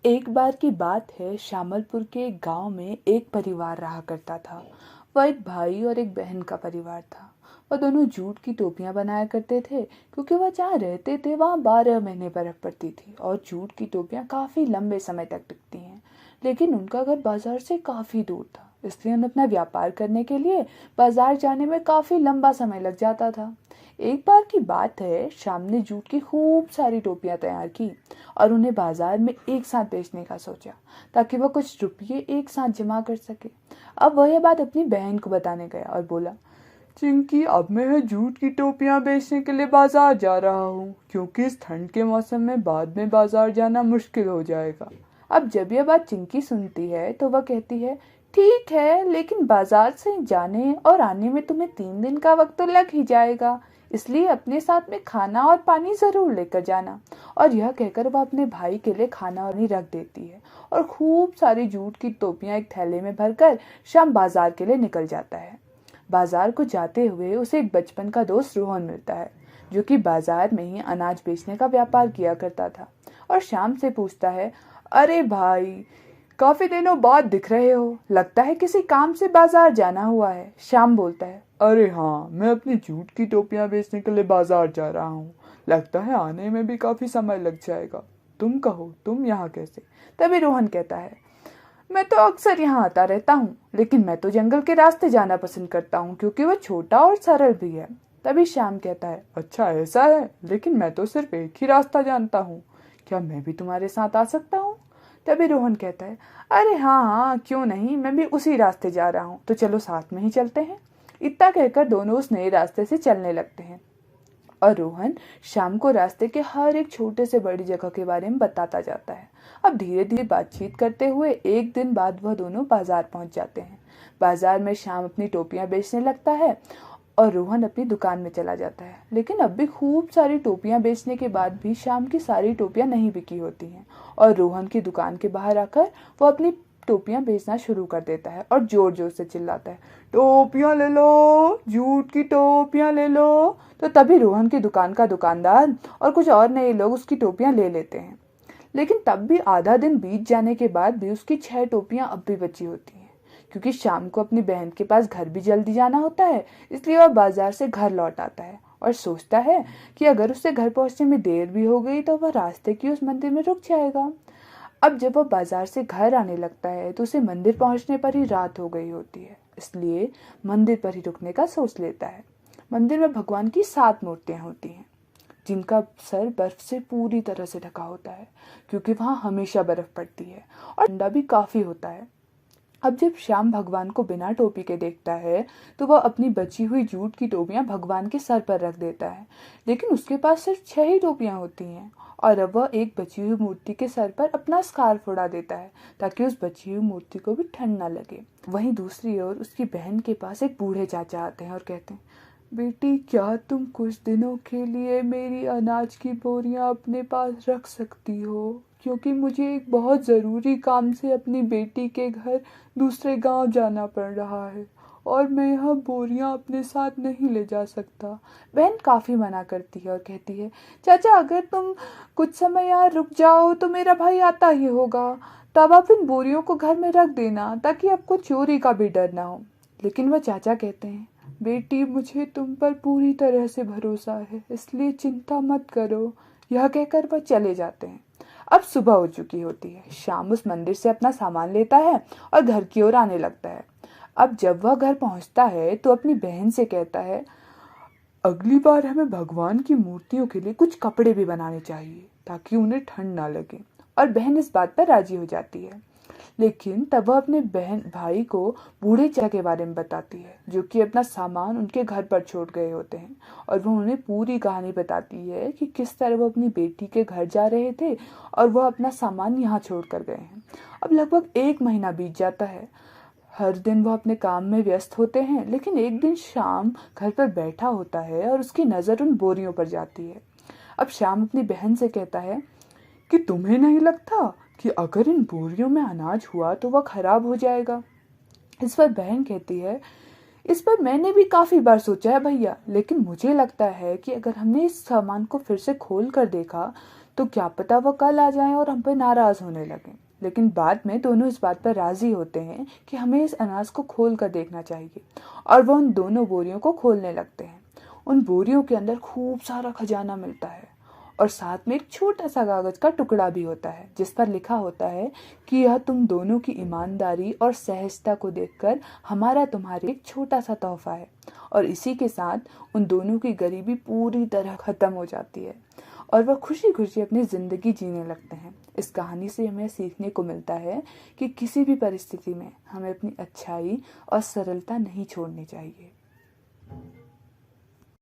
एक बार की बात है, शामलपुर के एक गांव में एक परिवार रहा करता था। वह एक भाई और एक बहन का परिवार था। वह दोनों जूट की टोपियां बनाया करते थे, क्योंकि वह जहाँ रहते थे वहाँ 12 महीने बर्फ पड़ती थी और जूट की टोपियां काफी लंबे समय तक टिकती हैं। लेकिन उनका घर बाजार से काफी दूर था, इसलिए उन्हें अपना व्यापार करने के लिए बाजार जाने में काफी लंबा समय लग जाता था। एक बार की बात है, शाम ने जूट की खूब सारी टोपियां तैयार की और उन्हें बाजार में एक साथ बेचने का सोचा, ताकि वह कुछ रुपये एक साथ जमा कर सके। अब वह यह बात अपनी बहन को बताने गया और बोला, चिंकी, अब मैं जूट की टोपियां बेचने के लिए बाजार जा रहा हूँ, क्योंकि इस ठंड के मौसम में बाद में बाजार जाना मुश्किल हो जाएगा। अब जब यह बात चिंकी सुनती है तो वह कहती है, ठीक है, लेकिन बाजार से जाने और आने में तुम्हें 3 दिन का वक्त तो लग ही जाएगा, इसलिए अपने साथ में खाना और पानी जरूर लेकर जाना। और यह कहकर वह अपने भाई के लिए खाना और पानी रख देती है और खूब सारी जूट की टोपियां एक थैले में भरकर शाम बाजार के लिए निकल जाता है। बाजार को जाते हुए उसे एक बचपन का दोस्त रोहन मिलता है, जो कि बाजार में ही अनाज बेचने का व्यापार किया करता था। और शाम से पूछता है, अरे भाई, काफी दिनों बाद दिख रहे हो, लगता है किसी काम से बाजार जाना हुआ है। शाम बोलता है, अरे हाँ, मैं अपनी जूट की टोपियां बेचने के लिए बाजार जा रहा हूँ, लगता है आने में भी काफी समय लग जाएगा। तुम कहो, तुम यहाँ कैसे? तभी रोहन कहता है, मैं तो अक्सर यहाँ आता रहता हूँ, लेकिन मैं तो जंगल के रास्ते जाना पसंद करता हूँ, क्योंकि वह छोटा और सरल भी है। तभी श्याम कहता है, अच्छा ऐसा है, लेकिन मैं तो सिर्फ एक ही रास्ता जानता हूँ, क्या मैं भी तुम्हारे साथ आ सकता हूँ? तभी रोहन कहता है, अरे हाँ हाँ, क्यों नहीं, मैं भी उसी रास्ते जा रहा हूँ, तो चलो साथ में ही चलते हैं। इतना कहकर दोनों उस नए रास्ते से चलने लगते हैं और रोहन शाम को रास्ते के हर एक छोटे से बड़ी जगह के बारे में बताता जाता है। अब धीरे धीरे बातचीत करते हुए एक दिन बाद वह दोनों बाजार पहुंच जाते हैं। बाजार में शाम अपनी टोपियां बेचने लगता है और रोहन अपनी दुकान में चला जाता है। लेकिन अब भी खूब सारी टोपियां बेचने के बाद भी शाम की सारी टोपियां नहीं बिकी होती हैं और रोहन की दुकान के बाहर आकर वो अपनी टोपियां बेचना शुरू कर देता है और जोर जोर से चिल्लाता है, टोपियां ले लो, जूट की टोपियां ले लो। तो तभी रोहन की दुकान का दुकानदार और कुछ और नए लोग उसकी टोपियां ले लेते हैं। लेकिन तब भी आधा दिन बीत जाने के बाद भी उसकी 6 टोपियां अब भी बची होती हैं, क्योंकि शाम को अपनी बहन के पास घर भी जल्दी जाना होता है। इसलिए वह बाजार से घर लौट आता है और सोचता है कि अगर उसे घर पहुंचने में देर भी हो गई तो वह रास्ते की उस मंदिर में रुक जाएगा। अब जब वह बाजार से घर आने लगता है तो उसे मंदिर पहुंचने पर ही रात हो गई होती है, इसलिए मंदिर पर ही रुकने का सोच लेता है। मंदिर में भगवान की 7 मूर्तियां होती हैं, जिनका सर बर्फ से पूरी तरह से ढका होता है, क्योंकि वहां हमेशा बर्फ पड़ती है और ठंडा भी काफी होता है। अब जब श्याम भगवान को बिना टोपी के देखता है तो वह अपनी बची हुई जूट की टोपियां भगवान के सर पर रख देता है। लेकिन उसके पास सिर्फ 6 ही टोपियां होती हैं और अब वह एक बची हुई मूर्ति के सर पर अपना स्कार्फ उड़ा देता है, ताकि उस बची हुई मूर्ति को भी ठंड न लगे। वहीं दूसरी ओर उसकी बहन के पास एक बूढ़े चाचा आते हैं और कहते हैं, बेटी, क्या तुम कुछ दिनों के लिए मेरी अनाज की बोरियां अपने पास रख सकती हो? क्योंकि मुझे एक बहुत ज़रूरी काम से अपनी बेटी के घर दूसरे गांव जाना पड़ रहा है और मैं यह बोरियां अपने साथ नहीं ले जा सकता। बहन काफ़ी मना करती है और कहती है, चाचा, अगर तुम कुछ समय यहाँ रुक जाओ तो मेरा भाई आता ही होगा, तब आप इन बोरियों को घर में रख देना, ताकि आपको चोरी का भी डर ना हो। लेकिन वह चाचा कहते हैं, बेटी, मुझे तुम पर पूरी तरह से भरोसा है, इसलिए चिंता मत करो। यह कहकर वह चले जाते हैं। अब सुबह हो चुकी होती है। श्याम उस मंदिर से अपना सामान लेता है और घर की ओर आने लगता है। अब जब वह घर पहुंचता है तो अपनी बहन से कहता है, अगली बार हमें भगवान की मूर्तियों के लिए कुछ कपड़े भी बनाने चाहिए, ताकि उन्हें ठंड ना लगे। और बहन इस बात पर राजी हो जाती है। लेकिन तब वह अपने बहन भाई को बूढ़े चाचा के बारे में बताती है, जो कि अपना सामान उनके घर पर छोड़ गए होते हैं। और वह उन्हें पूरी कहानी बताती है कि किस तरह वो अपनी बेटी के घर जा रहे थे और वह अपना सामान यहाँ छोड़ कर गए हैं। अब लगभग 1 महीना बीत जाता है। हर दिन वह अपने काम में व्यस्त होते हैं, लेकिन एक दिन शाम घर पर बैठा होता है और उसकी नज़र उन बोरियों पर जाती है। अब शाम अपनी बहन से कहता है कि तुम्हें नहीं लगता कि अगर इन बोरियों में अनाज हुआ तो वह खराब हो जाएगा? इस पर बहन कहती है, इस पर मैंने भी काफी बार सोचा है भैया, लेकिन मुझे लगता है कि अगर हमने इस सामान को फिर से खोल कर देखा तो क्या पता वो कल आ जाएं और हम पे नाराज होने लगें। लेकिन बाद में दोनों इस बात पर राजी होते हैं कि हमें इस अनाज को खोल कर देखना चाहिए, और वो उन दोनों बोरियों को खोलने लगते हैं। उन बोरियों के अंदर खूब सारा खजाना मिलता है, और साथ में एक छोटा सा कागज का टुकड़ा भी होता है जिस पर लिखा होता है कि यह तुम दोनों की ईमानदारी और सहजता को देखकर हमारा तुम्हारे एक छोटा सा तोहफा है। और इसी के साथ उन दोनों की गरीबी पूरी तरह खत्म हो जाती है और वह खुशी खुशी अपनी जिंदगी जीने लगते हैं। इस कहानी से हमें सीखने को मिलता है कि किसी भी परिस्थिति में हमें अपनी अच्छाई और सरलता नहीं छोड़नी चाहिए।